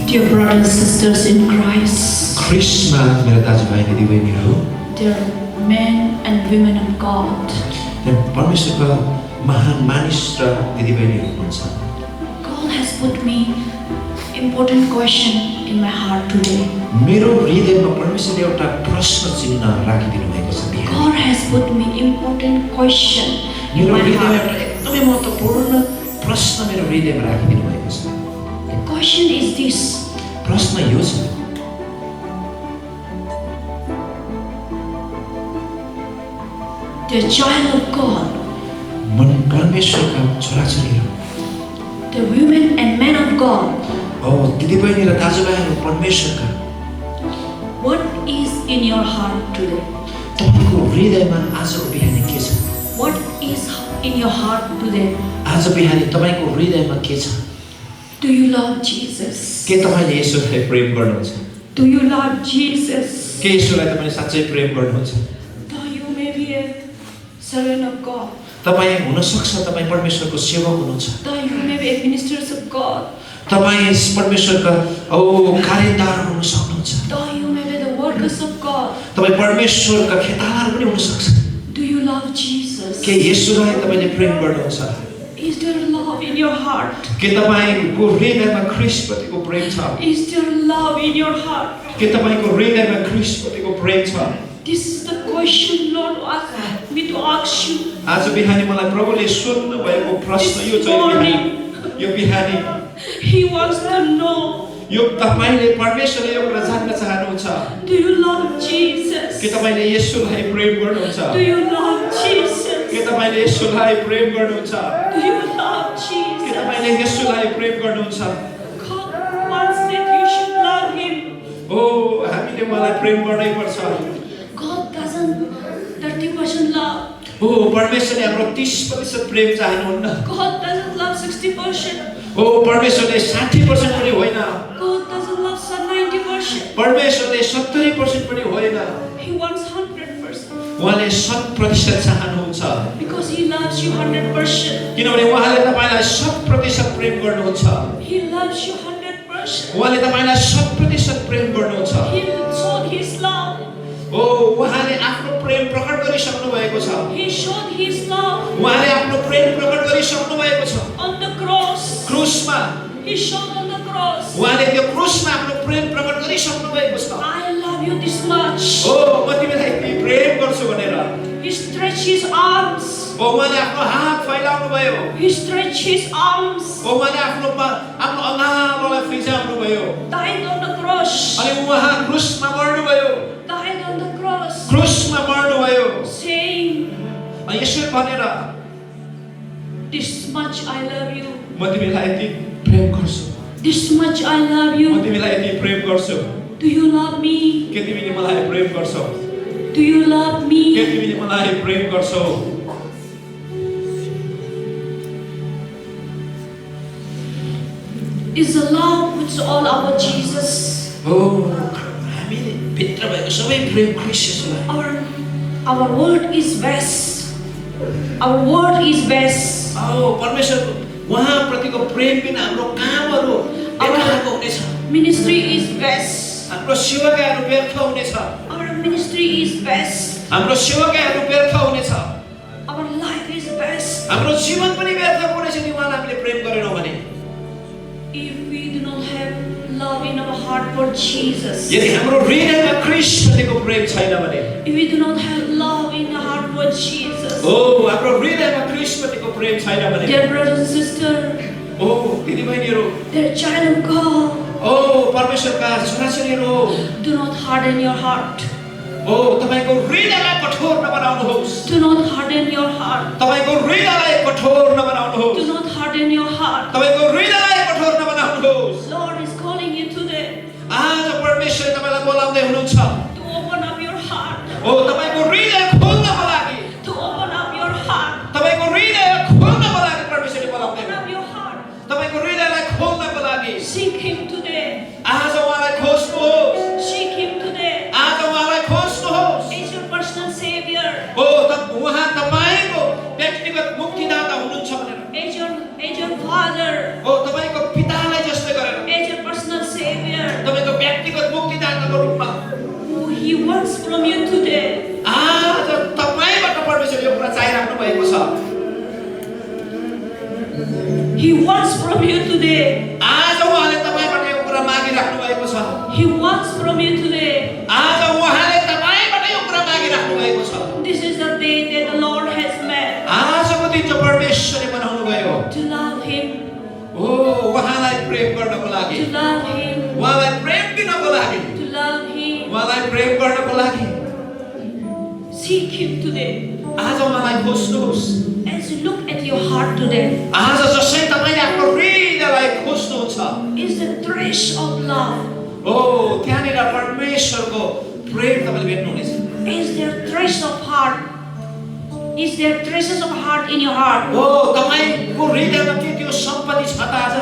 Dear brothers and sisters in Christ, dear men and women of God, God has put me important question in my heart today. God has put me important question in my heart. The question is this. The child of God, the women and men of God, what is in your heart today? What is in your heart today? Do you love Jesus? Do you love Jesus? Though you may be a servant of God, though you may be a minister of God, though you may be the workers of God, do you love Jesus? Is there love in your heart? Is there love in your heart? This is the question Lord asked me to ask you. This morning, He wants to know. Do you love Jesus? Do you love Jesus? Do you love Jesus? God wants that you should love Him. God doesn't 30% love. God doesn't love 60%. God doesn't love 90%. He wants 100%. Because He loves you 100%. He loves you 100%. He showed His love. He showed His love on the cross. He He showed on the cross. उहाँले त्यो क्रुसमा आफ्नो प्रेम प्रकट गरिसक्नु भएको छ। I love you this much. ओ म तिमीलाई यति प्रेम गर्छु भनेर। He stretched his arms. ओ उहाँले आफ्नो हात फैलाउनु भयो। He stretched his arms. ओ उहाँले आफ्नो अँगालोलाई फिजाउनु भयो। Died on the cross. अनि उहाँ क्रुसमा मर्नु भयो। Died on the cross. क्रुसमा मर्नु भयो। Saying, अनि यसो भनेर this much I love you. म तिमीलाई यति प्रेम गर्छु। This much I love म you. तिमीलाई यति प्रेम गर्छु। Do you love me? के तिमीले मलाई प्रेम गर्छौ? Do you love के me? तिमीले मलाई प्रेम गर्छौ? Is the love which is all about Jesus. ओ हामीले भित्र भएको सबै प्रेम ख्रीष्टलाई। Our word is best. Our word is best. ओ परमेश्वरको उहाँप्रतिको प्रेम बिना हाम्रो कामहरू बेकारको हुनेछ। Ministry is best. हाम्रो सेवाकाहरू व्यर्थ हुनेछ। Our ministry is best. हाम्रो सेवाकाहरू व्यर्थ हुनेछ। Our life is best. हाम्रो जीवन पनि व्यर्थ हुनेछ नि उहाँलाई हामीले प्रेम गरेनौँ भने। If we do not have love in our heart for Jesus. यदि हाम्रो हृदयमा ख्रीष्टप्रतिको प्रेम छैन भने। If we do not have love in our heart for Jesus. ओ हाम्रो हृदयमा ख्रीष्टप्रतिको प्रेम छैन भने। Dear brothers and sisters. ओ दिदीबहिनीहरू। Dear child of God. ओ परमेश्वरका छोराछोरीहरू। Do not harden your heart. ओ तपाईको हृदयलाई कठोर नबनाउनुहोस्। Do not harden your heart. तपाईको हृदयलाई कठोर नबनाउनुहोस्। Do not harden your heart. तपाईको हृदयलाई कठोर नबनाउनुहोस्। Lord is calling you today आज परमेश्वर तपाईलाई बोलाउँदै हुनुहुन्छ। to open up your heart. ओ तपाईको हृदय खोल्नको लागि। To open up your heart. तपाईको हृदय खोल्नको लागि परमेश्वरले बोलाउँदै Open हुनुहुन्छ। up your heart. तपाईको हृदयलाई खोल्नको लागि Seek Him today. आज उहाँलाई खोज्नुहोस्। Seek Him today. आज उहाँलाई खोज्नुहोस्। He's your personal Savior. ओ उहाँ तपाईको व्यक्तिगत मुक्तिदाता हुनुहुन्छ भनेर। He's your Father. ओ तपाईको पितालाई जस्तै गरेर। He's your personal Savior. तपाईको व्यक्तिगत मुक्तिदाताको रूपमा Who He wants from you today. आज तपाईबाट परमेश्वरले यो कुरा चाहिराख्नु भएको छ। He wants from you today. आज उहाँले तपाईबाट यो कुरा मागिराख्नु भएको छ। He wants from you today. आज उहाँले तपाईबाट यो कुरा मागिराख्नु भएको छ। This is the day that the Lord has made. आजको दिन जो परमेश्वरले बनाउनु भयो। To love Him. ओ उहाँलाई प्रेम गर्नको लागि। To love Him. उहाँलाई प्रेम दिनको लागि। To love Him. उहाँलाई प्रेम गर्नको लागि। Seek Him today. आज उहाँलाई खोज्नुहोस्। As you look at your heart today, आज जसै तपाईले आफ्नो हृदयलाई खोज्नुहुन्छ। is the trace of love. ओ त्यहाँनिर परमेश्वरको प्रेम तपाईले भेट्नुहुनेछ। Is there trace of heart? Is there traces of heart in your heart? ओ तपाईको हृदयमा के त्यो सम्पत्ति छ त आज?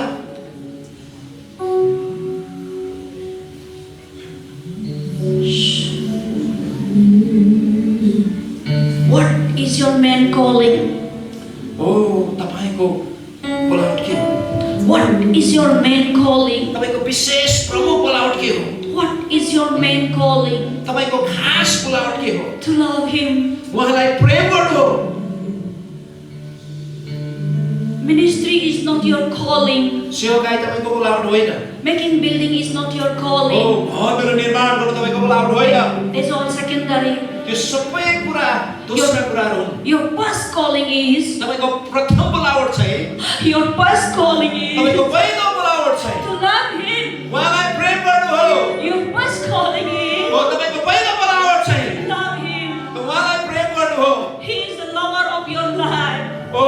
What is your main calling? ओ तपाईको बोलावट के हो? What is your main calling? तपाईको विशेष प्रमुख बोलावट के हो? What is your main calling? तपाईको खास बोलावट के हो? To love Him. उहाँलाई प्रेम गर्नु हो। Ministry is not your calling. सेवाकाई तपाईको बोलावट होइन। Making building is not your oh calling. भवनहरु निर्माण गर्नु तपाईको बोलावट होइन। It's all secondary. त्यो सबै कुरा दोस्रो कुराहरु हुन्। Your first calling is. तपाईको प्रथम बोलावट चाहिँ Your first calling तपाईको is पहिलो बोलावट चाहिँ to love Him. उहाँलाई प्रेम गर्नु हो। Your first calling oh is तपाईको पहिलो बोलावट चाहिँ love Him. उहाँलाई प्रेम गर्नु हो। He is the lover of your life. ओ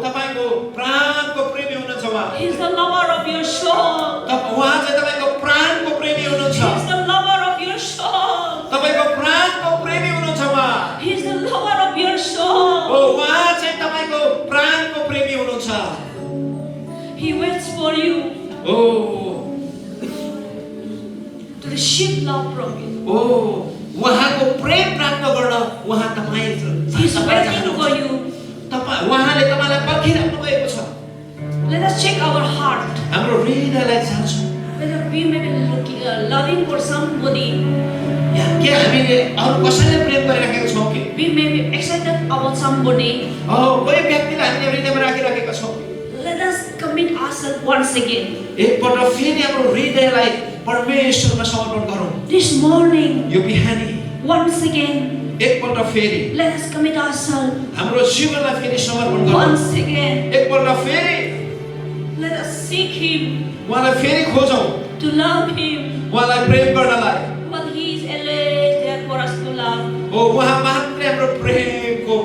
तपाईको प्राणको प्रेमी हुनुहुन्छ उहाँ। He is the lover of your soul. उहाँ चाहिँ तपाईको प्राणको प्रेमी हुनुहुन्छ। He is the lover of your soul. तपाईको प्राणको प्रेमी हुनुहुन्छ उहाँ। He is the lover of your soul. ओ उहाँ चाहिँ तपाईको प्राणको प्रेमी हुनुहुन्छ। He waits for you oh to receive love from you. ओ उहाँको प्रेम प्राप्त गर्न उहाँ तपाईँ He is waiting for you. उहाँले तपाईलाई पर्खिराख्नु भएको छ। Let us check our heart. हाम्रो हृदयलाई जाँचौँ। Whether we may be loving for somebody. या के हामीले अरू कसैलाई प्रेम गरिराखेका छौँ कि? We may be excited about somebody. कोही व्यक्तिलाई हामीले हृदयमा राखिराखेका छौँ। Let us come commit ourselves once again. एकपल्ट फेरि हाम्रो हृदयलाई परमेश्वरमा समर्पण गरौँ। This morning, यो बिहानी once again, एकपल्ट फेरि let us commit ourselves. हाम्रो जीवनलाई फेरि समर्पण गरौँ। Once again, एकपल्ट फेरि let us seek Him, उहाँलाई फेरि खोजौँ, to love Him. उहाँलाई प्रेम गर्नलाई। But He is always there for us to love. ओ उहाँ मात्रै हाम्रो प्रेमको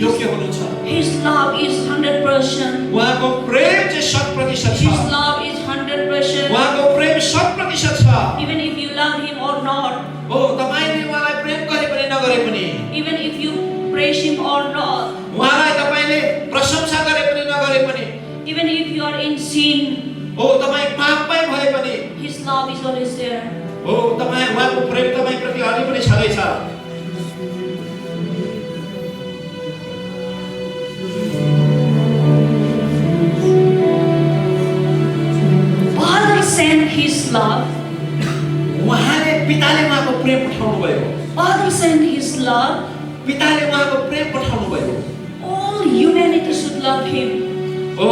योग्य हुनुहुन्छ। His love is 100%. उहाँको प्रेम चाहिँ 100% छ। His love is 100%. उहाँको प्रेम 100% छ। Even if you love Him or not, ओ तपाईले उहाँलाई प्रेम गरे पनि नगरे पनि, even if you praise Him or not, उहाँलाई तपाईले प्रशंसा गरे पनि नगरे पनि, even if you are in sin, ओ तपाई पापमै भए पनि, His love is always there. ओ तपाई उहाँको प्रेम तपाईप्रति अलि पनि छँदैछ। Father sent His love. उहाँले पिताले उहाँको प्रेम पठाउनु भयो। Father sent His love. पिताले उहाँको प्रेम पठाउनु भयो। All humanity should love Him. Oh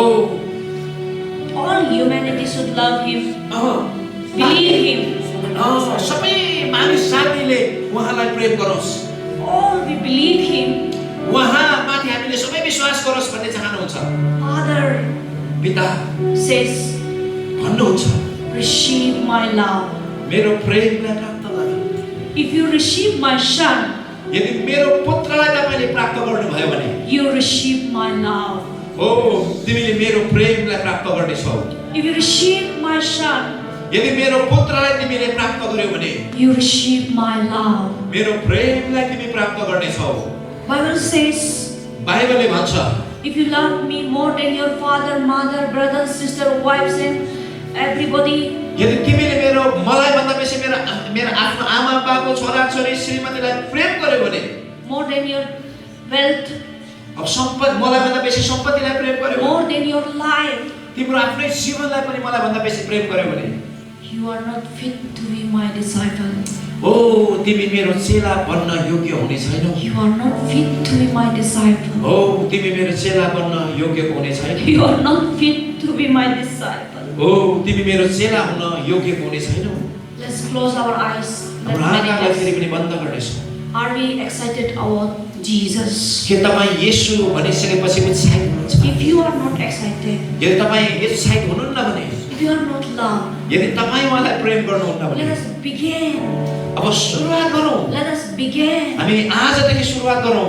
All humanity should love Him. Believe Him. सबै मानिस जातिले उहाँलाई प्रेम गरोस्। All we believe Him. उहाँमाथि हामीले सबै विश्वास गरोस् भन्ने चाहनुहुन्छ। Father पिता says, भन्नुहुन्छ, receive my love. मेरो प्रेमलाई प्राप्त गर्नु। If you receive my son, यदि मेरो पुत्रलाई तपाईले प्राप्त गर्नुभयो भने, you receive my love. ओ तिमीले मेरो प्रेमलाई प्राप्त गर्नेछौ। If you receive my son, यदि मेरो पुत्रलाई तिमीले प्राप्त गर्यौ भने, you receive my love. मेरो प्रेमलाई तिमी प्राप्त गर्नेछौ। Bible says, बाइबलले भन्छ, if you love me more than your father, mother, brother, sister, wives and everybody, यदि तिमीले मलाई भन्दा बेसी मेरो आफ्नो आमा बाबु छोरा छोरी श्रीमतीलाई प्रेम गर्यौ भने, more than your wealth, अब सम्पत्ति मलाई भन्दा बेसी सम्पत्तिलाई प्रेम गर्यौ, more than your life, तिम्रो आफ्नै जीवनलाई पनि मलाई भन्दा बेसी प्रेम गर्यौ भने, you are not fit to be my disciple. ओ तिमी मेरो चेला बन्न योग्य हुने छैनौ। You are not fit to be my disciple. ओ तिमी मेरो चेला बन्न योग्य हुने छैनौ। You are not fit to be my disciple. ओ तिमी मेरो चेला हुन योग्य हुने छैनौ। Let's close our eyes. Let's हाम्रो आँखालाई फेरि meditate. पनि बन्द गर्नेछौँ। Are we excited about Jesus? के तपाईँ येशू भनिसकेपछि उत्साहित हुनुहुन्छ? If you are not excited, यदि तपाईँ उत्साहित हुनुहुन्न भने, if you are not loved, यदि तपाईँ उहाँलाई प्रेम गर्नुहुन्न let भने, us begin. अब सुरुवात गरौँ। Let us begin. हामी आजदेखि सुरुवात गरौँ।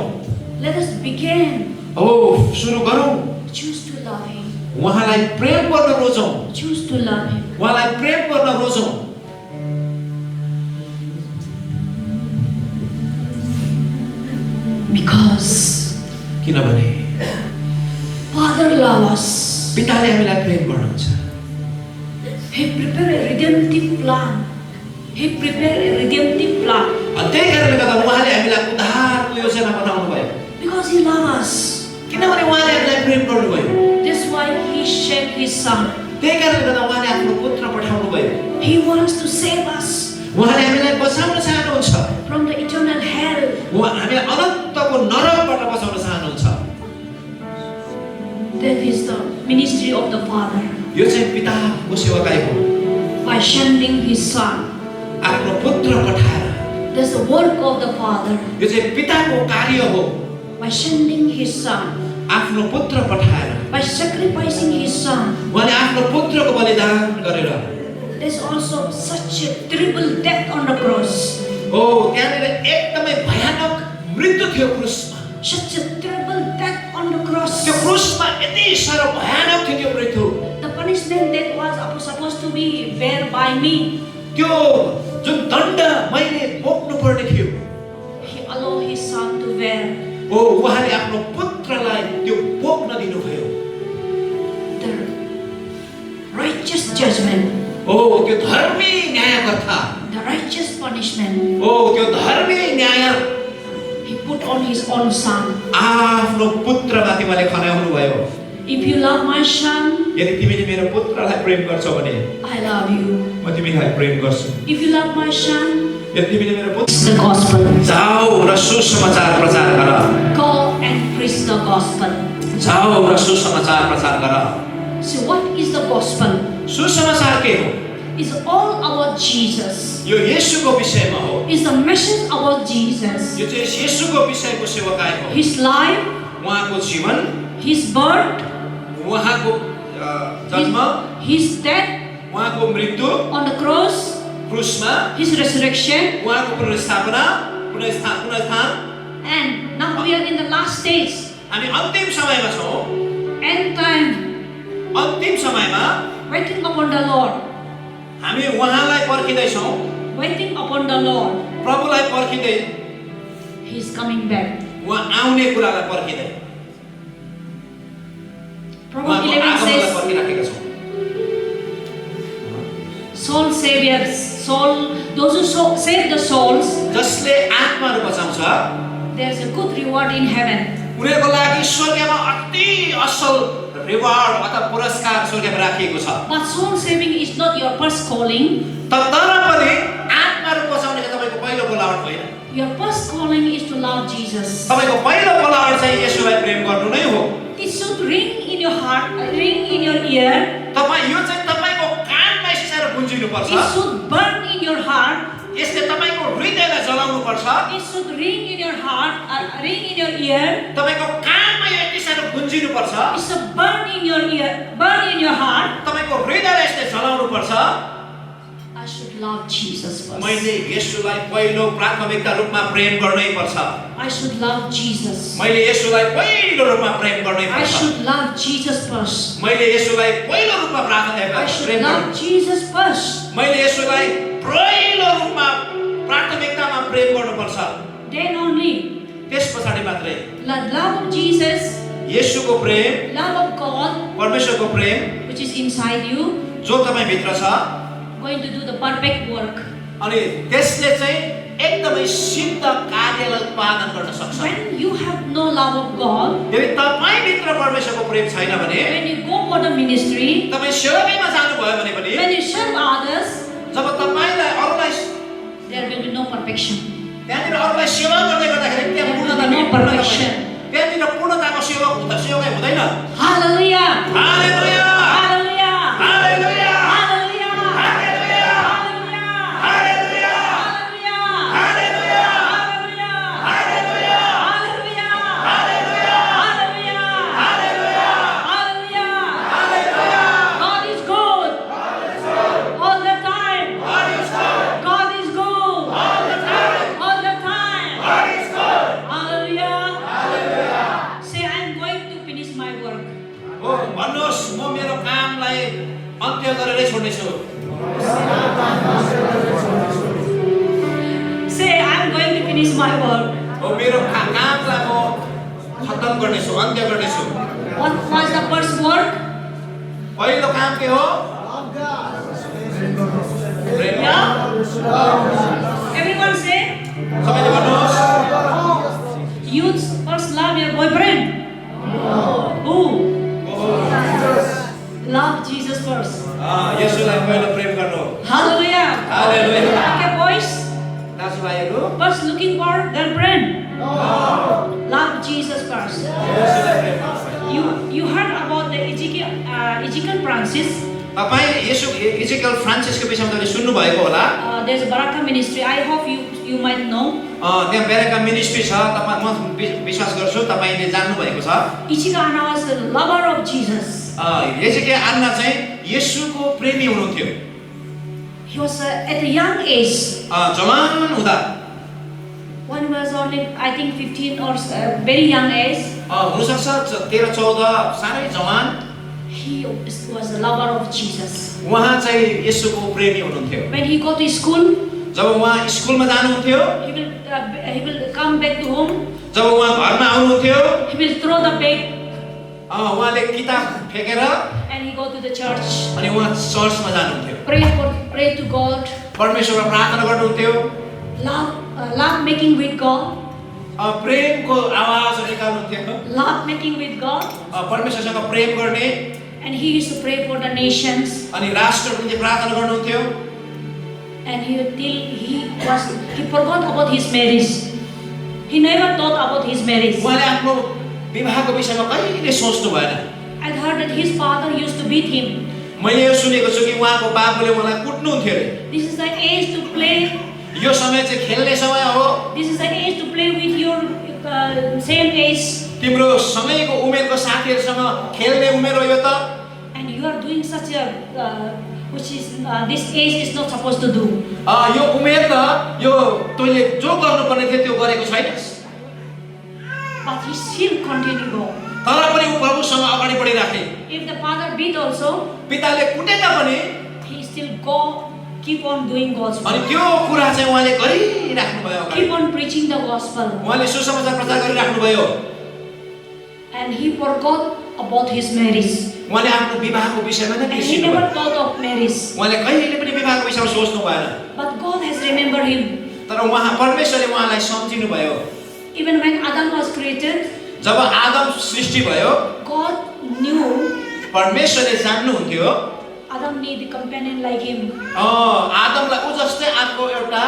Let us begin. ओ सुरु गरौँ। Choose to love Him. उहाँलाई प्रेम गर्न रोजौँ। Choose to love Him. उहाँलाई प्रेम गर्न रोजौँ। Because किनभने Father loves us. पिताले हामीलाई प्रेम गर्नुहुन्छ। He prepared a redemptive plan. He prepared a redemptive plan. त्यही कारणले गर्दा उहाँले हामीलाई उद्धारको योजना बनाउनु भयो। Because He loves us. किनभने उहाँले हामीलाई प्रेम गर्नुभयो। That's why He sent His Son. त्यही कारणले गर्दा उहाँले आफ्नो पुत्र पठाउनु भयो। He wants to save us उहाँले हामीलाई बचाउन चाहनुहुन्छ। from the eternal hell. उहाँ हामीलाई अनन्तको नरकबाट बचाउन चाहनुहुन्छ। That is the ministry of the Father. यो चाहिँ पिताको सेवाकाई हो। By sending His Son. आफ्नो पुत्र पठाएर। That's the work of the Father. यो चाहिँ पिताको कार्य हो। By sending His Son. आफ्नो पुत्र पठाएर। By sacrificing His Son. उहाँले आफ्नो पुत्रको बलिदान गरेर। There's also such a terrible death on the cross. ओ त्यहाँनिर एकदमै भयानक मृत्यु थियो क्रुसमा। Such a terrible death on the cross. त्यो क्रुसमा यति साह्रो भयानक थियो त्यो मृत्यु। The punishment that was supposed to be bear by me, त्यो जुन दण्ड मैले बोक्नु पर्ने थियो, He allowed His Son to bear. ओ उहाँले आफ्नो पुत्रलाई त्यो बोक्न दिनुभयो। The righteous judgment, ओ त्यो धर्मी न्यायकर्ता, the righteous punishment, ओ त्यो धर्मी न्याय He put on His own Son. आफ्नो पुत्रमाथि उहाँले खनाउनु भयो। If you love my Son, यदि तिमीले मेरो पुत्रलाई प्रेम गर्छौ भने I love you. म तिमीलाई प्रेम गर्छु। If you love my Son, यदि तिमीले मेरो पुत्र preach the gospel. जाऊ र सुसमाचार प्रचार गर। Go and preach the gospel. जाऊ र सुसमाचार प्रचार गर। So what is the gospel? सुसमाचार के हो? It's all about Jesus. यो येशूको विषयमा हो। It's the message about Jesus. यो चाहिँ येशूको विषयको सेवाकाई हो। His life, उहाँको जीवन, His birth, उहाँको जन्म, His death उहाँको मृत्यु on the cross, क्रुसमा, His resurrection, उहाँको पुनर्स्थापना, पुनर्स्थान, and now we are in the last stage, हामी अन्तिम समयमा छौँ। end time, अन्तिम समयमा waiting upon the Lord, हामी उहाँलाई पर्खिँदै छौँ। waiting upon the Lord. प्रभुलाई पर्खिँदै, He's coming back. उहाँ आउने कुरालाई पर्खिँदै, Proverbs उहाँको 11 आगमनलाई says, पर्खिराखेका छौँ। soul saviors, those who save the souls, जसले आत्माहरू बचाउँछ, there's a good reward in heaven. उनीहरूको लागि स्वर्गमा अति असल रिवार्ड अथवा पुरस्कार स्वर्गमा राखिएको छ। But soul saving is not your first calling. तर पनि आत्माहरू बचाउने चाहिँ तपाईँको पहिलो बोलावट होइन। Your first calling is to love Jesus. तपाईँको पहिलो बोलावट चाहिँ येशूलाई प्रेम गर्नु नै हो। It should ring in your heart, ring in your ear. तपाईँ यो चाहिँ तपाईँको कानमा यसरी गुन्जिनु पर्छ। It should burn in your heart. यसले तपाईँको हृदयलाई जलाउनु पर्छ। It should ring in your heart, ring in your ear. तपाईँको कानमा यो यति साह्रो गुन्जिनु पर्छ। It should burn in your ear, burn in your heart. तपाईँको हृदयलाई यसले जलाउनु पर्छ। I should love Jesus first. मैले येशूलाई पहिलो प्राथमिकता रूपमा प्रेम गर्नै पर्छ। I should love Jesus. मैले येशूलाई पहिलो रूपमा प्रेम गर्नै I पर्छ। should love Jesus first. मैले येशूलाई पहिलो रूपमा प्रार्थना I should प्रेम love गर्नु। Jesus first. मैले येशूलाई पहिलो रूपमा प्राथमिकतामा प्रेम गर्नुपर्छ। Then only त्यसपछाडि मात्रै the love of Jesus, येशूको प्रेम, love of God, परमेश्वरको प्रेम which is inside you, जो तपाईँ भित्र छ, going to do the perfect work. अनि त्यसले चाहिँ एकदमै सिद्ध कार्यलाई उत्पादन गर्न सक्छ। When you have no love of God, यदि तपाईँ भित्र परमेश्वरको प्रेम छैन भने, when you go for the ministry, तपाईँ सेवामा जानुभयो भने पनि, when you serve others, जब तपाईँलाई अरूलाई there will be no perfection. त्यहाँनिर अरूलाई सेवा गर्दै गर्दाखेरि त्यहाँ पूर्णता No perfection. त्यहाँनिर पूर्णताको सेवा सेवकै हुँदैन। Hallelujah! Hallelujah! Hallelujah! Hallelujah! Hallelujah! Hallelujah! Hallelujah! Hallelujah! Hallelujah! Hallelujah! Hallelujah! Hallelujah! Hallelujah! Hallelujah! Hallelujah! God is good all the time. God is good. God is good All the time. all the time. God is good. Hallelujah! Hallelujah! Say, I'm going to finish my work. हो भन्नुहोस्, म मेरो कामलाई अन्त्य गरेरै छोड्नेछु। Say, I'm going to finish my work. हो मेरो कामलाई म खत्तम गर्नेछु, अन्त्य गर्नेछु। What was the first work? पहिलो काम के हो? प्रेम। Yeah? Everyone say, सबैले भन्नुहोस्, you first love your boyfriend. Who? Love Jesus first. येशूलाई पहिलो प्रेम गर्नु। Hallelujah. हालेलुया। Okay, boys. दाजुभाइहरू, First looking for girlfriend. Love Jesus first. येशूलाई प्रेम गर्नु। You heard about the Ezekiel Francis. तपाईले इजेकियल फ्रान्सिसको विषयमा तपाईले सुन्नु भएको होला। There's a Baraka ministry. I hope you might know. त्यहाँ बेरेका मिनिस्ट्री छ, तपाई म विश्वास गर्छु तपाईले जान्नु भएको छ। Ezekiel Anna was the lover of Jesus. Ezekiel Anna चाहिँ येशूको प्रेमी हुनुहुन्थ्यो। He was at a young age. जवान हुँदा, When he was only, I think 15 or very young age, हुनसक्छ 13-14 सानै जवान, he was the lover of Jesus. उहाँ चाहिँ येशूको प्रेमी हुनुहुन्थ्यो। When he go to school, जब उहाँ स्कुलमा जानुहुन्थ्यो, he will come back to home. जब उहाँ घरमा आउनुहुन्थ्यो, He will throw the bag उहाँले किताब फेकेर and he go to the church. अनि उहाँ चर्चमा जानुहुन्थ्यो। Pray to God. परमेश्वरमा प्रार्थना गर्नुहुन्थ्यो। Love making with God. Premco आवाज निकाल्नुहुन्थ्यो। Love making with God. परमेश्वरसँग प्रेम गर्ने And he used to pray for the nations. अनि राष्ट्रको निम्ति प्रार्थना गर्नुहुन्थ्यो। And he forgot about his marriage. He never thought about his marriage. उहाँले आफ्नो विवाहको विषयमा कहिले सोच्नु भएन। I heard that his father used to beat him. मैले यो सुनेको छु कि उहाँको बाबुले उहाँलाई कुट्नुहुन्थ्यो अरे। This is the age to play. यो समय चाहिँ खेल्ने समय हो। This is the age to play with your same age. तिम्रो समयको उमेरको साथीहरुसँग खेल्ने उमेर हो यो त। And you are doing such a which is this age is not supposed to do. यो उमेर त यो तैले जो गर्नुपर्ने थियो त्यो गरेको छैनस्। But he still continue go. तर पनि उ प्रभुसँग अगाडि बढिराखे। If the father beat also, पिताले कुटेका पनि he still go keep on doing gospel. अनि त्यो कुरा चाहिँ उहाँले गरिराख्नु भयो अगाडि। Keep on preaching the gospel. उहाँले सुसमाचार प्रचार गरिराख्नु भयो। And he forgot about his marriage. उहाँले आफ्नो विवाहको विषयमा नै And he बिर्सिनु never भयो। thought of marriage. उहाँले कहिले पनि विवाहको विषयमा सोच्नु भएन। But God has remembered him. तर उहाँ परमेश्वरले उहाँलाई सम्झिनु भयो। Even when Adam was created, जब आदम सृष्टि भयो God knew परमेश्वरले जान्नुहुन्थ्यो Adam need a companion like him. आदमलाई उ जस्तै अर्को एउटा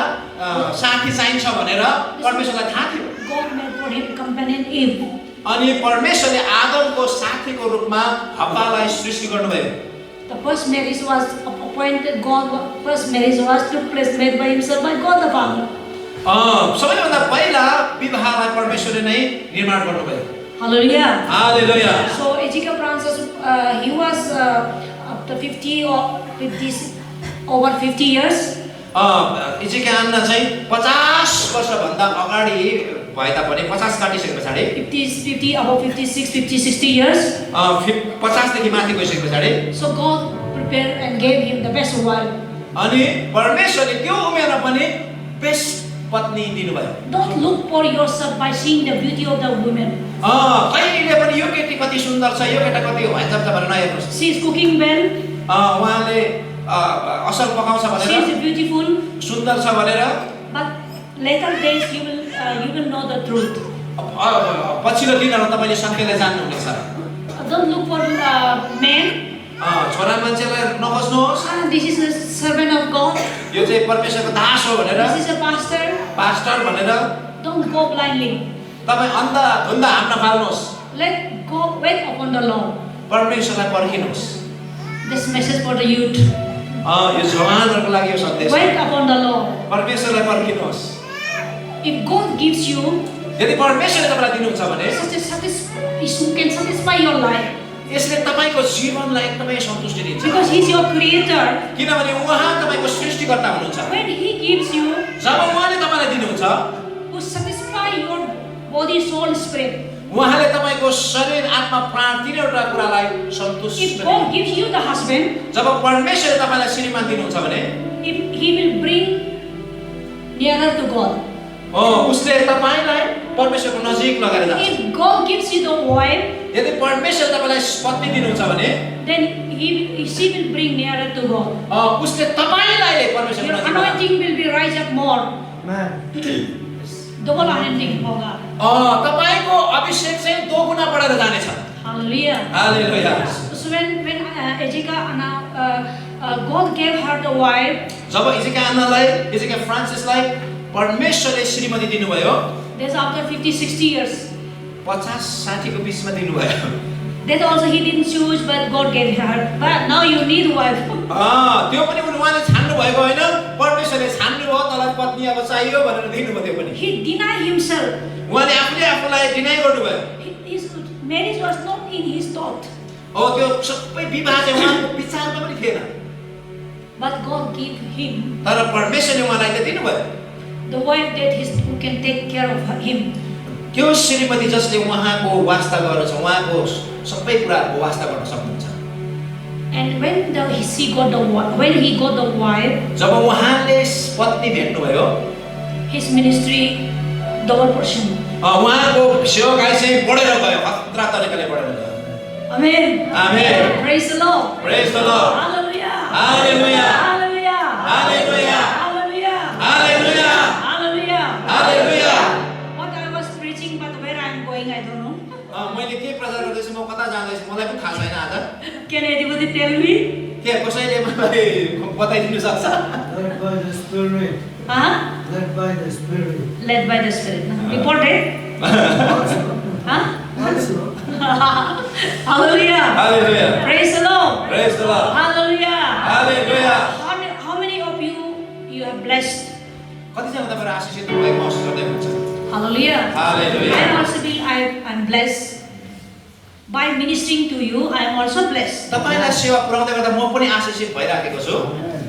साथी चाहिन्छ भनेर परमेश्वरलाई थाहा थियो। God made for him companion Eve. अनि परमेश्वरले आदमको साथीको रूपमा हव्वालाई सृष्टि गर्नुभयो। The first marriage was appointed. First marriage was took place made by himself by God the Father. सबैभन्दा पहिला विवाहलाई परमेश्वरले नै निर्माण गर्नुभयो। Hallelujah. Hallelujah. So Ezekiel Francis, he was after 50 or 50 over 50 years. इजेकिया Anna चाहिँ 50 वर्षभन्दा अगाडि भए तापनि 50 काटिसके पछाडि 50 about 56 60 years. 50 देखि माथि गइसके पछाडि So God prepared and gave him the best wife. अनि परमेश्वरले त्यो उमेरमा पनि बेस्ट पत्नी दिनुभयो। Don't look for yourself by seeing the beauty of the woman. कहिले पनि यो केटी कति सुन्दर छ यो केटा कति भन्छ भनेर नहेर्नुस्। She is cooking well. उहाँले असल पकाउँछ She भनेर is beautiful. सुन्दर छ भनेर But later days you will know the truth. पछिल्लो दिनहरु तपाईले सत्यले जान्नुहुनेछ। Don't look for men. छोरा मान्छेलाई नखोज्नुहोस्। This is a servant of God. यो चाहिँ परमेश्वरको दास हो भनेर This is a pastor. Pastor भनेर Don't go blindly. तपाई अन्धा हाम नफाल्नुहोस्। Let go wait upon the Lord. परमेश्वरलाई पर्खिनुहोस्। This message for the youth. यो जवानहरुको लागि यो सन्देश। Wait upon the Lord. परमेश्वरलाई पर्खिनुहोस्। If God gives you यदि परमेश्वरले तपाईलाई दिनुहुन्छ भने He can satisfy your life. यसले तपाईको जीवनलाई एकदमै सन्तुष्टि दिन्छ। Because He's your creator. किनभने उहाँ तपाईको सृष्टिकर्ता हुनुहुन्छ। When He gives you, जब उहाँले तपाईलाई दिनुहुन्छ, who satisfy your body, soul, spirit. उहाँले तपाईको शरीर, आत्मा, प्राण तीनवटा कुरालाई सन्तुष्ट If God gives you the husband, जब परमेश्वरले तपाईलाई श्रीमान दिनुहुन्छ भने He will bring nearer to God. उसले तपाईलाई परमेश्वरको नजिक लगाएर जान्छ। If God gives you the wife, यदि परमेश्वरले तपाईलाई पत्नी दिनुहुन्छ भने then she will bring nearer to God. उसले तपाईलाई परमेश्वरको Your नजिक anointing will be rise up more. Double anointing होगा. तपाईको अभिषेक चाहिँ दोगुना बढेर जानेछ। Hallelujah. Hallelujah. So when God gave her the wife, जब इजेकिया अन्नालाई इजेकिया फ्रान्सिसलाई परमेश्वरले श्रीमती दिनुभयो, that's after 50-60 years. 50-60 को बीचमा दिनुभयो। That also he didn't choose, but God gave her. But now you need wife. त्यो पनि उहाँले छान्नु भएको हैन, परमेश्वरले छान्नु भयो तँलाई पत्नी अब चाहियो भनेर दिनुभयो त्यो पनि। He denied himself. उहाँले आफूले आफूलाई डिनाइ गर्नुभयो। His marriage was not in his thought. त्यो सबै विवाह चाहिँ उहाँको विचारमा पनि थिएन। But God gave him तर परमेश्वरले उहाँलाई त दिनुभयो। the wife that who can take care of him. त्यो श्रीमती जसले उहाँको वास्ता गर्छ, उहाँको सबै कुराहरुको वास्ता गर्न सक्नुहुन्छ। And when he got the wife, जब उहाँले पत्नी भेट्नुभयो, his ministry double portion. उहाँको सेवाकाई चाहिँ बढेर गयो, खतरा तरिकाले बढेर गयो। Amen. Amen. Praise the Lord. Praise the Lord. Hallelujah. Hallelujah. Hallelujah. Hallelujah. Hallelujah. Hallelujah. Hallelujah. Hallelujah. What I was preaching, but where I am going, I don't know. मैले के प्रचार गर्दैछु, म कता जाँदैछु मलाई पनि थाहा छैन आज। Can anybody tell me? के कसैले मलाई बताइदिनु सक्छ? Led by the Spirit. Huh? Led by the Spirit. Led by the Spirit. Reported? Also. Huh? Also. Hallelujah. Hallelujah. Praise the Lord. Praise the Lord. Hallelujah. Hallelujah. How many of you have blessed? कतिजना तपाईहरु आशीषित भएको महसुस गर्दै हुनुहुन्छ? Hallelujah. Hallelujah. I also feel I'm blessed. By ministering to you, I am also blessed. तपाईलाई सेवा पुर्याउँदै गर्दा म पनि आशीषित भइराखेको छु।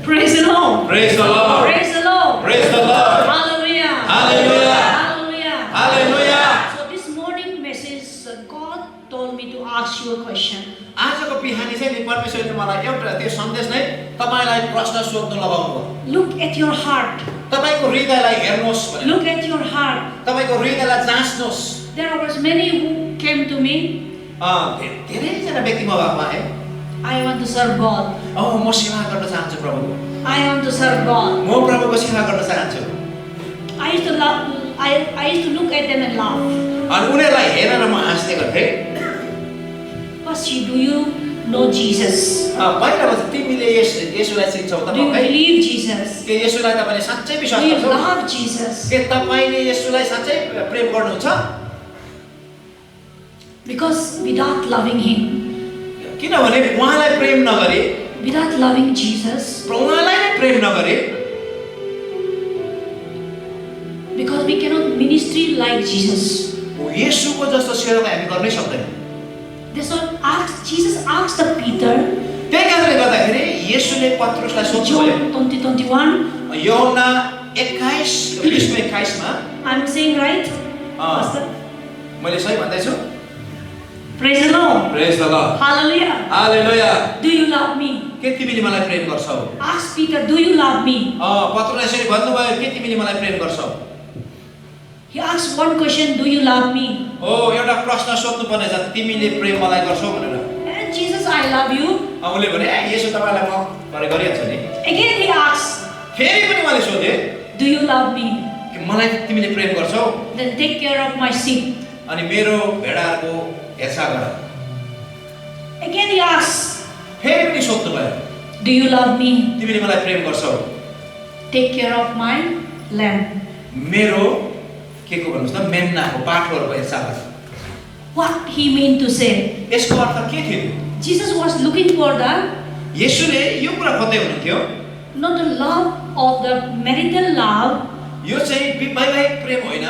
Praise the Lord. Praise the Lord. Praise the Lord. Praise the Lord. Hallelujah. Hallelujah. Hallelujah. Hallelujah. So this morning message, God told me to ask you a question. आजको बिहानी चाहिँ नि परमेश्वरले मलाई एउटा त्यो सन्देश नै तपाईलाई प्रश्न सोध्न लगाउनु भयो। Look at your heart. तपाईको हृदयलाई हेर्नुहोस् भनेर। Look at your heart. तपाईको हृदयलाई जाँच्नुहोस्। There was many who came to me. धेरैजना व्यक्ति ममा आए। I want to serve God. म सेवा गर्न चाहन्छु प्रभुको। I want to serve God. म प्रभुको सेवा गर्न चाहन्छु। I used to look at them and laugh. अनि उनीहरूलाई हेरेर म हाँस्दै गर्थेँ। Pastor, do you know Jesus? पहिला भन्छ तिमीले येशूलाई चिन्छौ त Do you तपाईँ? believe Jesus? के येशूलाई तपाईले साच्चै Do विश्वास you गर्छौ? love Jesus? के तपाईले येशूलाई साच्चै प्रेम गर्नुहुन्छ? Because without loving Him, किनभने उहाँलाई प्रेम नगरे, without loving Jesus, उहाँलाई नै प्रेम नगरे, because we cannot ministry like Jesus. येशूको जस्तो सेवा हामी गर्नै सक्दैनौँ। That's what Jesus asked the Peter. त्यही कारणले गर्दाखेरि येशूले पत्रुसलाई सोध्नुभयो। John 20:21. यूहन्ना 21:21 मा I'm saying right? Pastor? मैले सही भन्दै छु? Praise the Lord. Praise the Lord. Hallelujah. Hallelujah. Do you love me? के तिमीले मलाई प्रेम गर्छौ? Ask Peter, do you love me? पत्रुसले यसरी भन्नुभयो के तिमीले मलाई प्रेम गर्छौ? He asked one question, do you love me? एउटा प्रश्न सोध्नु पर्ने छ तिमीले प्रेम मलाई गर्छौ भनेर। And Jesus, I love you. उले भने येशू तपाईलाई म भरे गरिहाल्छु नि। Again he asked, फेरि पनि उहाँले सोधे do you love me? कि मलाई तिमीले प्रेम गर्छौ? Then take care of my sheep. अनि मेरो भेडाहरूको हेरचाह गर। Again he asked, फेरि पनि सोध्नु भयो do you love me? तिमीले मलाई प्रेम गर्छौ? Take care of my lamb. मेरो के को भन्नुस् त मेमनाको पाठोहरूको हेरचाह गर। What he meant to say? यसको अर्थ के थियो? Jesus was looking for the येशूले यो कुरा खोज्दै हुनुहुन्थ्यो not the love of the marital love, यो चाहिँ वैवाहिक प्रेम होइन,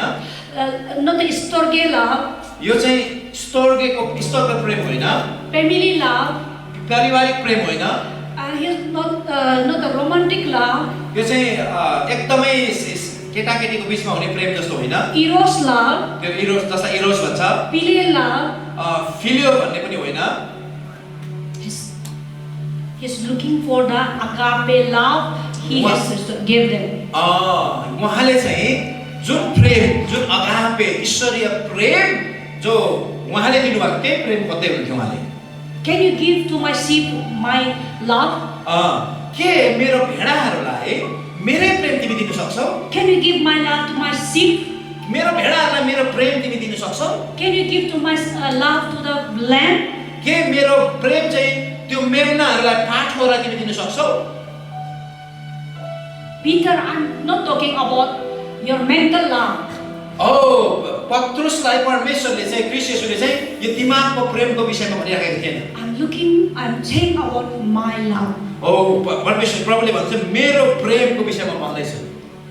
not the storge love, यो चाहिँ स्तरको प्रेम होइन, family love, पारिवारिक प्रेम होइन, here's not the romantic love, यो चाहिँ एकदमै केटाकेटीको बीचमा हुने प्रेम जस्तो होइन, eros love, त्यो इरोस जसलाई इरोस भन्छ, filial love. फिलियो भन्ने पनि होइन। He's looking for the agape love he has gave them. उहाँले चाहिँ जुन प्रेम, जुन अगापे ईश्वरीय प्रेम जो उहाँले दिनुभएको त्यही प्रेम खोज्दै हुनुहुन्थ्यो उहाँले। Can you give to my sheep my love? के मेरो भेडाहरूलाई मेरै प्रेम तिमी दिन सक्छौ? Can you give my love to my sheep? मेरो भेडाहरूलाई मेरो प्रेम तिमी दिन सक्छौ? Can you give to my love to the lamb? के मेरो प्रेम चाहिँ त्यो मेमनाहरूलाई पाठोहरूलाई तिमी दिन सक्छौ? Peter, I'm not talking about your mental love. पत्रुसलाई परमेश्वरले चाहिँ ख्रीष्ट येशूले चाहिँ यो दिमागको प्रेमको विषयमा भनिराखेको थिएन। I'm saying about my love. परमेश्वर प्रभुले भन्छ मेरो प्रेमको विषयमा भन्दैछु।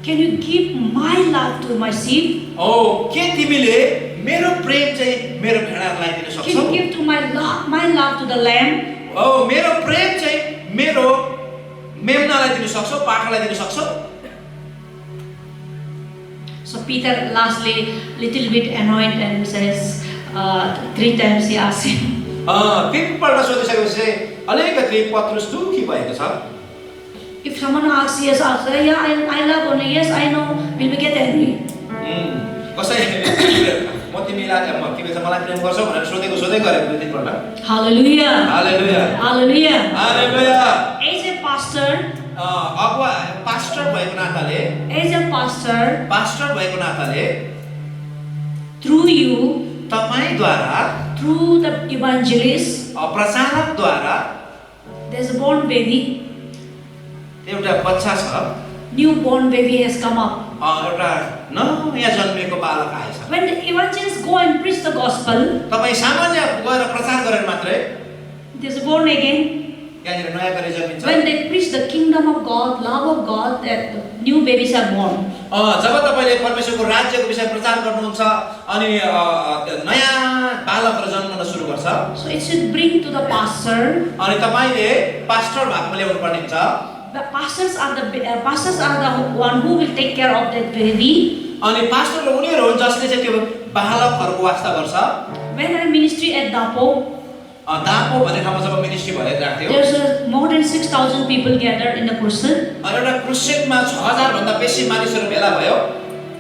Can you give my love to my sheep? के तिमीले मेरो प्रेम चाहिँ मेरो भेडाहरूलाई दिन Can सक्छौ? you give to my love to the lamb? मेरो प्रेम चाहिँ मेरो मेमनालाई दिन सक्छौ, पाठालाई दिन सक्छौ? So Peter lastly little bit annoyed and says 3 times he asked him. तीनपल्ट सोधिसकेपछि चाहिँ अलिकति पत्रुस दुःखी भएको छ। If someone asks, yes, I'll say, yeah, I love only, yes, I know, will we get angry? म तिमीलाई के भन्छ मलाई प्रेम गर्छौ भनेर सोधेको गरेको 2 3 पल्ट। Hallelujah. Hallelujah. Hallelujah. Hallelujah. As a pastor, अगुवा पास्टर भएको नाताले through you, तपाईद्वारा through the evangelist, प्रचारकद्वारा there's a born baby, एउटा बच्चा छ, newborn baby has come up. एउटा नयाँ जन्मेको बालक आएछ। When the evangelists go and preach the gospel, तपाईँ सामान्य गएर प्रचार गरेर मात्रै there's born again. यहाँनिर नयाँ गरी जन्मिन्छ। When they preach the kingdom of God, love of God, that new babies are born. जब तपाईले परमेश्वरको राज्यको विषय प्रचार गर्नुहुन्छ अनि नयाँ बालकहरू जन्मन सुरु गर्छ। So it should bring to the pastor. अनि तपाईले पास्टर भएकोमा ल्याउनु पर्ने हुन्छ। The pastors are the one who will take care of that baby. अनि पास्टरले उनीहरू हुन् जसले चाहिँ त्यो बालकहरूको वास्ता गर्छ। When I ministry at Dapo, Dapo भन्ने ठाउँमा जब मिनिस्ट्री भइरहेको थियो, there's more than 6,000 people gathered in the crusade. अनि एउटा क्रुसेडमा 6,000 भन्दा बेसी मानिसहरू भेला भयो।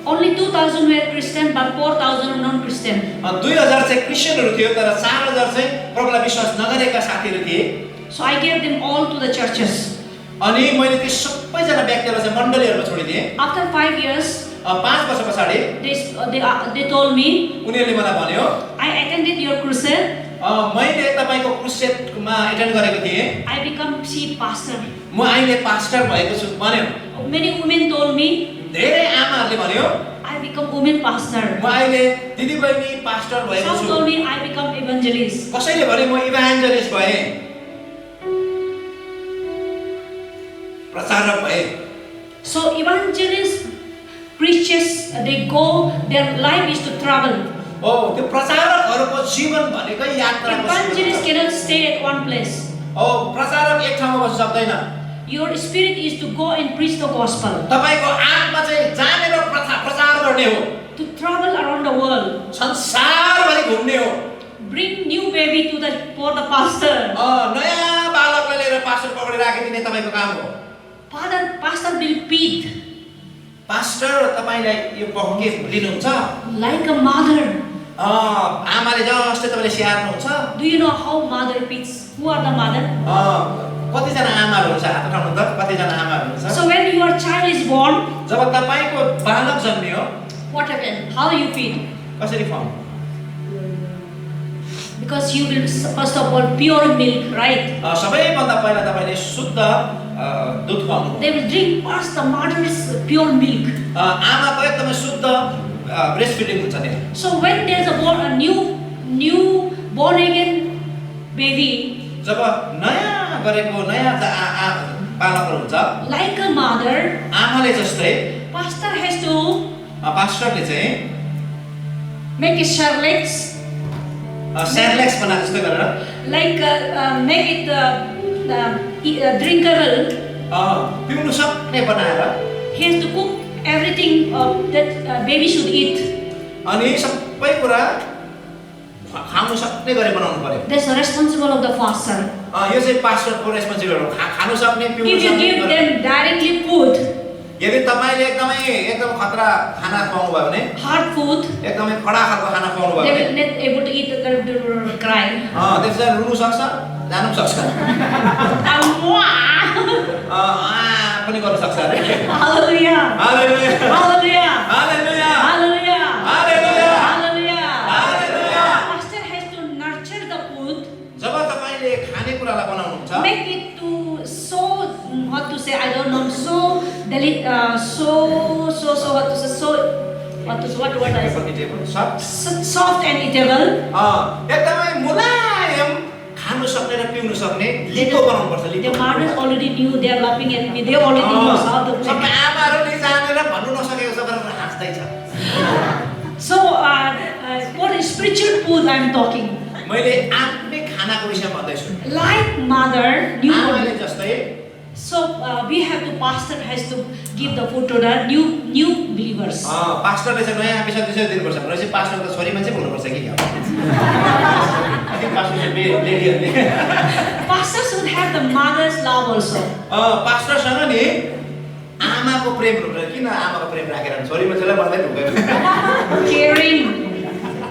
Only 2,000 were Christian, but 4,000 were non-Christian. 2000 चाहिँ क्रिस्चियनहरू थियो तर 4000 चाहिँ प्रभुलाई विश्वास नगरेका साथीहरू थिए। So I gave them all to the churches. अनि मैले ती सबैजना व्यक्तिहरूलाई चाहिँ मण्डलीहरूमा छोडिदिएँ। After 5 years, 5 वर्ष पछाडि they told me, उनीहरूले मलाई भन्यो, I attended your crusade. मैले तपाईको क्रुसेडमा एटेन्ड गरेको थिएँ। I become chief pastor. म अहिले पास्टर भएको छु भन्यो। Many women told me, धेरै आमाहरूले भन्यो, I become women pastor. म अहिले दिदीबहिनी पास्टर भएको Some छु। told me I become evangelist. कसैले भने म इभान्जलिस्ट भएँ, प्रचारक भएँ। So evangelists, preachers, they go, their life is to travel. त्यो प्रचारकहरूको जीवन भनेकै यात्राको Evangelists cannot stay at one place. प्रचारक एक ठाउँमा बस्न सक्दैन। Your spirit is to go and preach the gospel. तपाईको आत्मा चाहिँ जानेर प्रचार गर्ने हो। To travel around the world. संसारभरि घुम्ने हो। Bring new baby to for the pastor. नयाँ बालकलाई लिएर पास्टर पकडेर राखिदिने तपाईको काम हो। Pastor will feed. पास्टर तपाईलाई यो पक्के लिनुहुन्छ? Like a mother. आमाले जस्तै तपाईले स्याहार्नुहुन्छ। Do you know how mother feeds? Who are the mother? कतिजना आमाहरू हुन्छ हात उठाउनु त? कतिजना आमाहरू हुन्छ? So when your child is born, जब तपाईको बालक जन्मियो, what happens? How you feed? कसरी खुवाउनु? Because you will first of all pure milk, right? सबैभन्दा पहिला तपाईले शुद्ध दूध खुवाउनु। They will drink first the mother's pure milk. आमाको एकदमै शुद्ध ब्रेस्ट फिडिङ हुन्छ नि। So when there's a new born again baby, जब नयाँ गरेको नयाँ बालकहरू हुन्छ, like a mother, आमाले जस्तै pastor has to पास्टरले चाहिँ make it Sherlock's, सेरेलेक्स बनाएको जस्तै गरेर like make it drinkable. पिउनु सक्ने बनाएर He has to cook everything that baby should eat. अनि सबै कुरा खानु सक्ने गरी बनाउनु पर्यो। That's the responsible of the pastor. यो चाहिँ पास्टरको रेस्पोन्सिबिलिटी हो। खानु सक्ने पिउनु If you सक्ने give them directly food, यदि तपाईले एकदम खतरा खाना खुवाउनु भयो भने, hard food, एकदमै कडा खालको खाना खुवाउनु भयो they भने, will not able to eat, they will cry. त्यसैले रुनु सक्छ, जानु पनि सक्छ, पनि गर्न सक्छ अरे। Hallelujah. Hallelujah, Hallelujah. Hallelujah, Hallelujah. Hallelujah, Hallelujah. Hallelujah. Pastor has to nurture the food, जब तपाईले खाने कुरालाई बनाउनुहुन्छ, make it to so what to say, I don't know, so what to say, what word I say, soft and eatable. एकदमै मुलायम खानु सक्ने र पिउनु सक्ने लिको बनाउनु पर्छ। The mothers already knew, they are laughing at me, they already know how to सबै make. आमाहरूले जानेर भन्नु नसकेको छ तर हाँस्दै छ। So what is spiritual food I am talking? मैले आत्मिक खानाको विषयमा भन्दैछु। Like mother, आमाले new. जस्तै So we have to, pastor has to give the food to the new believers. पास्टरले चाहिँ नयाँ विषय दिनुपर्छ भनेपछि पास्टर त छोरी मान्छे बोल्नुपर्छ कि क्या? पास्टर चाहिँ लेडीहरूले Pastors should have the mother's love also. पास्टरसँग नि आमाको प्रेम हुन्छ। किन आमाको प्रेम राखेर छोरी मान्छेलाई भन्दै ढुक्कै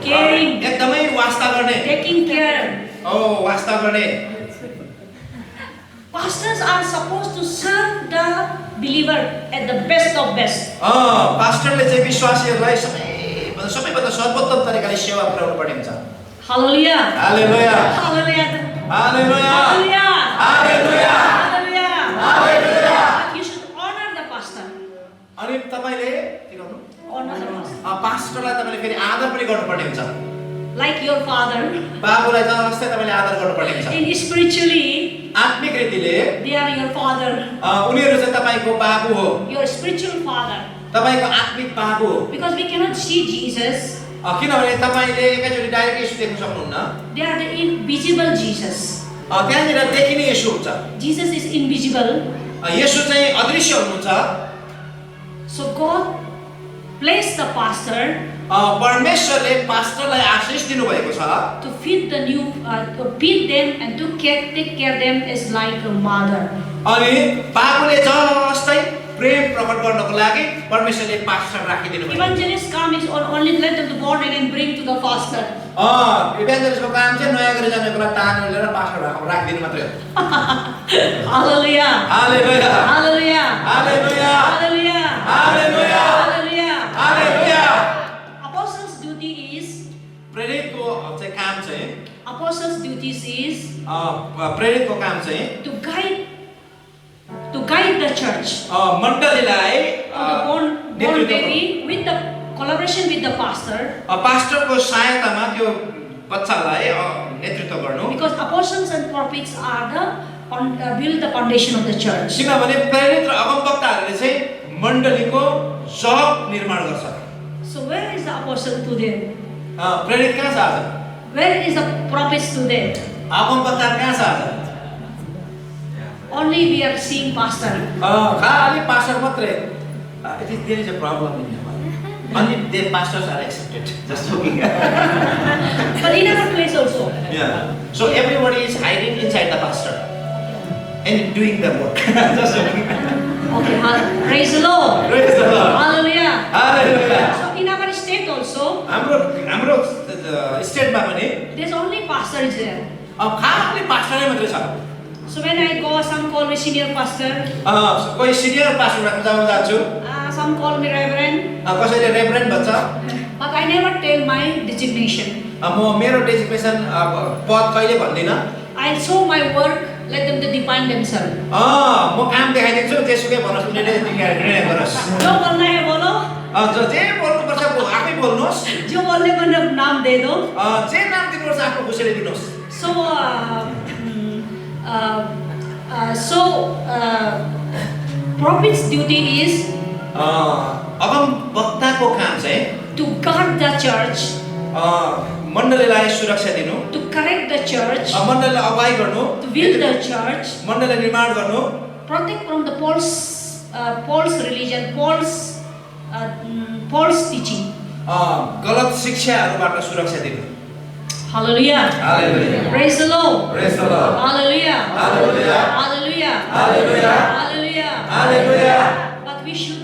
Caring, एकदमै वास्ता गर्ने, taking care. वास्ता गर्ने। Pastors are supposed to serve the believer at the best of best. पास्टरले चाहिँ विश्वासीहरूलाई सबैभन्दा सर्वोत्तम तरिकाले सेवा पुर्याउनु पर्ने हुन्छ। Hallelujah. Hallelujah, Hallelujah. Hallelujah, Hallelujah. Hallelujah, Hallelujah. Hallelujah. You should honor the pastor. अनि तपाईले honor the pastor. पास्टरलाई तपाईले फेरि आदर पनि गर्नुपर्ने हुन्छ Like your father. बाबुलाई जस्तै तपाईले आदर गर्नुपर्ने हुन्छ In spiritually, आत्मिक रीतिले they are your father. उनीहरु चाहिँ तपाईको बाबु हो Your spiritual father. तपाईको आत्मिक बाबु हो Because we cannot see Jesus. किनभने तपाईले एकैचोटी डाइरेक्ट येशू देख्न सक्नुहुन्न They are the invisible Jesus. त्यहाँनिर देखिने येशू हुन्छ Jesus is invisible. येशू चाहिँ अदृश्य हुनुहुन्छ So God placed the pastor परमेश्वरले पास्टरलाई आशीष दिनुभएको छ to feed the to feed them and to take care them as like a mother. अनि बाबुले जस्तै प्रेम प्रकट गर्नको लागि परमेश्वरले पास्टर राखिदिनु भयो Evangelists come is only let them to born again and bring to the pastor. इभान्जलिस्टको काम चाहिँ नयाँ गरी जानेकोलाई तानेर ल्याएर पास्टर राखिदिनु मात्रै हो Hallelujah. Hallelujah Hallelujah. Hallelujah Hallelujah. Hallelujah Hallelujah. Hallelujah Apostles' duty is प्रेरितको चाहिँ काम चाहिँ apostles' duties is प्रेरितको काम चाहिँ to guide the church. मण्डलीलाई The born baby with the collaboration with the pastor. पास्टरको सहायतामा त्यो बच्चालाई नेतृत्व गर्नु Because apostles and prophets are the build the foundation of the church. किनभने प्रेरित र अगमवक्ताहरूले चाहिँ मण्डलीको जग निर्माण गर्छ So where is the apostle today? प्रेरित कहाँ छ आज Where is the prophets today? अगमवक्ता कहाँ छ आज Only we are seeing pastor. खाली पास्टर मात्रै it is there is a problem in Nepal only the pastors are accepted just joking But in our place also. yeah so everybody is hiding inside the pastor and doing the work just joking Okay, praise the Lord. praise the Lord Hallelujah. hallelujah So in our state also, हाम्रो स्टेटमा पनि there's only pastor is there. खाली पास्टरै मात्रै छ So when I go, some call me senior pastor, कोही senior pastor राख्न जान्छु some call me reverend, कसैले रेभरेन्ड भन्छ but I never tell my designation. म मेरो डेजिग्नेसन पद कहिले भन्दिनँ I'll show my work, let them to define themselves. म काम देखाइदिन्छु त्यसुकै भन्नुहोस् उनीहरूले निर्णय गरोस् जो बोलना है बोलो, जे बोल्नुपर्छ आफै बोल्नुहोस् जो बोलने को नाम दे दो. जे नाम दिनुपर्छ आफ्नो खुसीले दिनुहोस् So prophet's duty is अगम वक्ताको काम चाहिँ to guard the church, मण्डलीलाई सुरक्षा दिनु to correct the church, मण्डलीलाई अगुवाई गर्नु to build the church, मण्डलीलाई निर्माण गर्नु protect from the false religion, false teaching. गलत शिक्षाहरूबाट सुरक्षा दिनु Hallelujah. Hallelujah. Praise the Lord. Praise the Lord. Hallelujah. Hallelujah. Hallelujah. Hallelujah. Hallelujah. Hallelujah. But we should,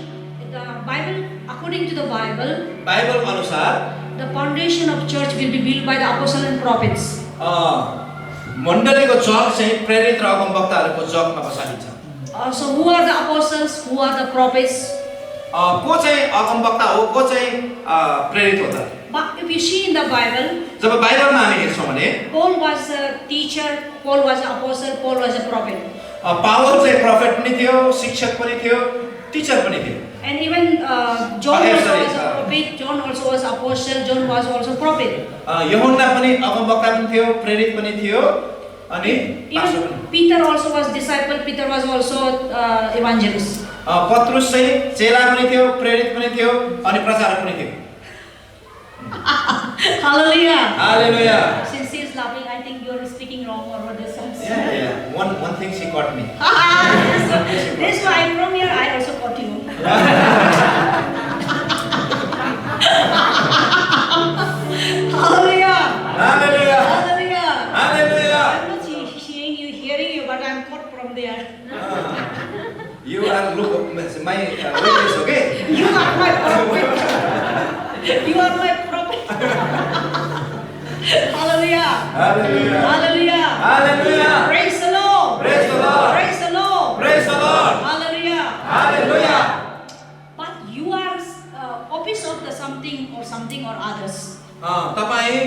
the Bible, according to the Bible, Bible अनुसार the foundation of church will be built by the apostles and prophets. मण्डलीको जग चाहिँ प्रेरित र अगमवक्ताहरूको जगमा बसालिन्छ So who are the apostles? Who are the prophets? को चाहिँ अगमवक्ता हो को चाहिँ प्रेरित हो त But if you see in the Bible, जब बाइबलमा हामी हेर्छौँ भने Paul was a teacher, Paul was an apostle, Paul was a prophet. पावल चाहिँ प्रोफेट पनि थियो शिक्षक पनि थियो टिचर पनि थियो And even John also was a prophet, John also was apostle, John was also prophet. यूहन्ना पनि अगमवक्ता पनि थियो प्रेरित पनि थियो अनि पास्टर पनि Even Peter also was disciple, Peter was also evangelist. पत्रुस चाहिँ चेला पनि थियो प्रेरित पनि थियो अनि प्रचारक पनि थियो Hallelujah. Hallelujah Since he is laughing, I think you are speaking wrong or what this is. yeah one thing she got me This why I'm from here, I also got you. Hallelujah. Hallelujah. Hallelujah. Hallelujah. I'm not seeing you, hearing you, but I'm caught from there. You are look my witness okay You are my prophet. You are my prophet. Hallelujah. Hallelujah. Hallelujah. Hallelujah. Praise the Lord. Praise the Lord. Praise the Lord. Praise the Lord. Hallelujah. Hallelujah. But you are office of the something or others. तपाईं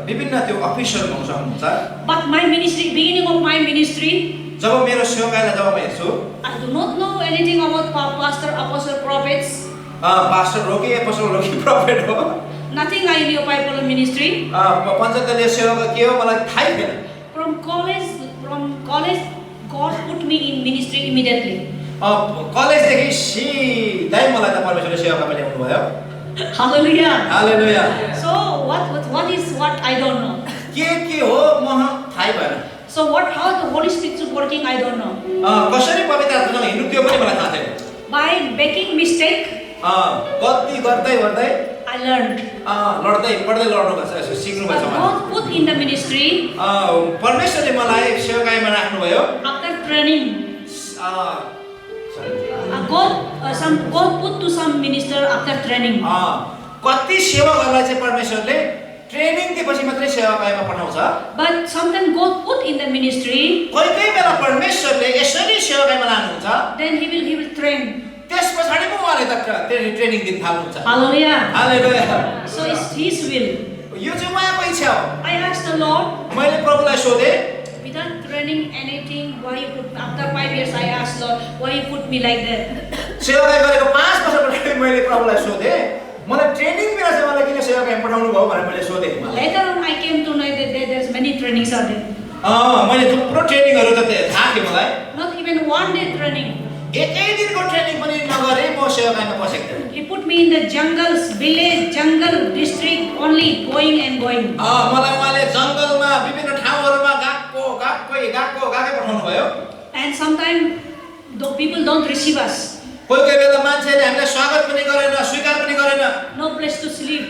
विभिन्न त्यो officer हुन सक्नुहुन्छ But my ministry, beginning of my ministry, जब मेरो सेवकाईलाई जब म हेर्छु I do not know anything about pastor, apostle, prophets. Pastor हो कि एपोस्टल हो कि प्रफेट हो Nothing I knew about Apollo ministry. पञ्चदलीय सेवा के हो मलाई थाहै थिएन From college, God put me in ministry immediately. कलेजदेखि सिधै मलाई त परमेश्वरले सेवामा ल्याउनु भयो Hallelujah. Hallelujah So what is what I don't know. के हो म थाहै भएन So how the Holy Spirit is working I don't know. कसरी पवित्र आत्मासँग हिँड्नु त्यो पनि मलाई थाहा छैन By making mistake गल्ती गर्दै I learned. पढ्दै लड्नु भएको छ सिक्नु भएको छ God put in the ministry परमेश्वरले मलाई सेवाकाईमा राख्नु भयो after training. God put to some minister after training. कति सेवा गर्नलाई चाहिँ परमेश्वरले ट्रेनिङ दिएपछि मात्रै सेवाकाईमा पठाउँछ But sometimes God put in the ministry, कोही बेला परमेश्वरले यसरी सेवाकाईमा लानुहुन्छ then He will train. त्यस पछाडि पो उहाँले त ट्रेनिङ दिन थाल्नुहुन्छ Hallelujah. Hallelujah So it's His will. यो चाहिँ उहाँको इच्छा हो I asked the Lord, मैले प्रभुलाई सोधेँ without training anything, why you put after 5 years I asked Lord, why you put me like that? सेवाकाई गरेको 5 वर्ष पछाडि मैले प्रभुलाई सोधेँ मलाई ट्रेनिङ बिना चाहिँ मलाई किन सेवाकाई पठाउनु भयो भनेर मैले सोधेँ Later on I came to know that there's many trainings are there. मैले थुप्रो ट्रेनिङहरू त थाहा थियो मलाई Not even one day training. एकै दिनको ट्रेनिङ पनि नगरे म सेवाकाईमा पसेको थिएँ He put me in the jungles, village, jungle, district, only going and going. मलाई उहाँले जङ्गलमा विभिन्न ठाउँहरूमा गएकै पठाउनु भयो And sometimes the people don't receive us. कोही बेला मान्छेले हामीलाई स्वागत पनि गरेन स्वीकार पनि गरेन No place to sleep.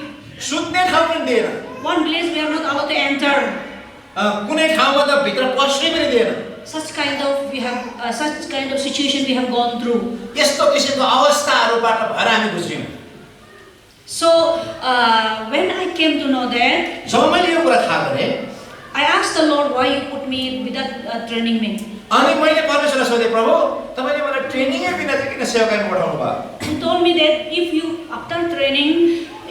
सुत्ने ठाउँ पनि दिएन One place we are not allowed to enter. कुनै ठाउँमा त भित्र पस्नै पनि दिएन Such kind of situation we have gone through. यस्तो किसिमको अवस्थाहरूबाट भएर हामी गुज्रियौँ So when I came to know that, जब मैले यो कुरा थाहा गरेँ I asked the Lord why you put me without training me. अनि मैले परमेश्वरलाई सोधेँ प्रभु तपाईँले मलाई ट्रेनिङै बिना चाहिँ किन सेवाकाईमा पठाउनु भयो He told me that if you after training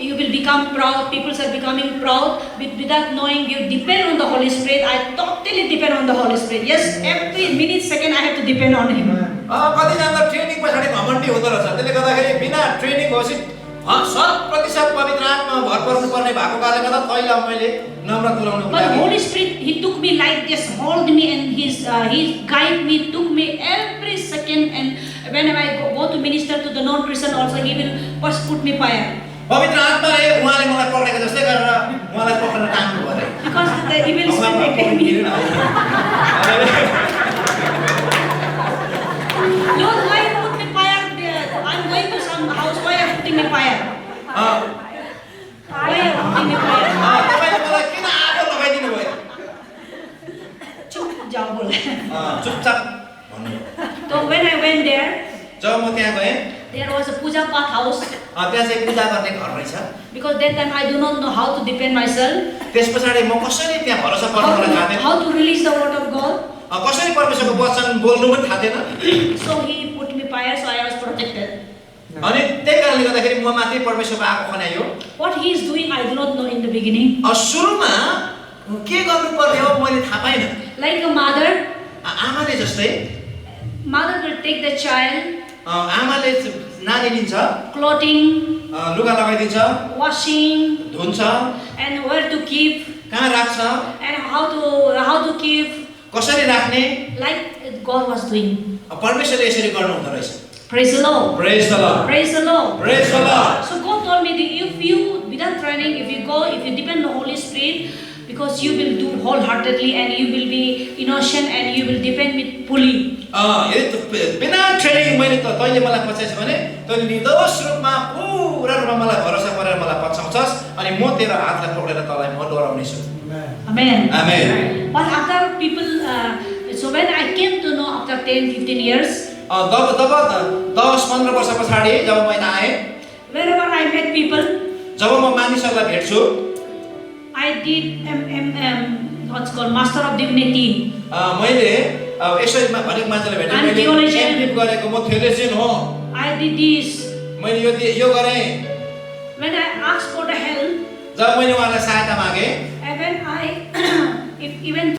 you will become proud, people are becoming proud without knowing you depend on the Holy Spirit. I totally depend on the Holy Spirit. Yes, every minute, second I have to depend on Him. कतिजना training पछाडि घमण्डी हुँदो रहेछ त्यसले गर्दाखेरि बिना training भएपछि 100% पवित्र आत्मा भर पर्नुपर्ने भएको कारणले गर्दा तैँलाई मैले नम्र तुल्याउनु But the Holy Spirit, He took me like this, hold me and He guide me, took me every second. And whenever I go to minister to the non-Christian also, He will first put me fire. पवित्र आत्माले उहाँले मलाई पक्रेको जस्तै गरेर उहाँलाई पक्रेर टाङ्नु भयो Because the evil spirit take me. Lord, why you put me fire there? I'm going to some house. Why are you putting me fire? Why are you putting me fire? तपाईले मलाई किन आगो लगाइदिनु भयो Chup jao bole. चुपचाप भन्नु So when I went there, जब म त्यहाँ गएँ there was a puja path house. त्यहाँ चाहिँ पूजा गर्ने घर रहेछ Because that time I do not know how to defend myself, त्यस पछाडि म कसरी त्यहाँ भरोसा पर्न मलाई थाहा थिएन how to release the word of God. कसरी परमेश्वरको वचन बोल्नु पनि थाहा थिएन So He put me fire, so I was protected. अनि त्यही कारणले गर्दाखेरि म माथि परमेश्वरको आगो खन्यायो What He is doing, I do not know in the beginning. सुरुमा के गर्नुपर्ने हो मैले थाहा पाइनँ Like a mother, आमाले जस्तै mother will take the child, आमाले नानी लिन्छ clothing, लुगा लगाइदिन्छ washing, धुन्छ and where to keep, कहाँ राख्छ and how to keep, कसरी राख्ने like God was doing. परमेश्वरले यसरी गर्नु हुँदो रहेछ Praise the Lord. Praise the lord Praise the Lord. Praise the lord So God told me that if you, without training, if you depend on the Holy Spirit, because you will do wholeheartedly and you will be innocent and you will depend with fully. बिना training मैले त तैँले मलाई पछाइस् भने तैँले निर्दोष रूपमा पुरा रूपमा मलाई भरोसा गरेर मलाई पछाउँछस् अनि म तेरो हातलाई पक्रेर तँलाई म डोराउनेछु Amen. Amen But after people, so when I came to know after 10-15 years, तब 10-15 वर्ष पछाडि जब मैले आएँ wherever I met people, जब म मानिसहरूलाई भेट्छु I did what's called Master of Divinity. मैले यसरी भनेको मान्छेलाई भेटेँ I'm मैले theologian. एमडिप गरेको म थियोलोजियन हो I did this. मैले यो गरेँ When I asked for the help, जब मैले उहाँलाई सहायता मागेँ and when I, if even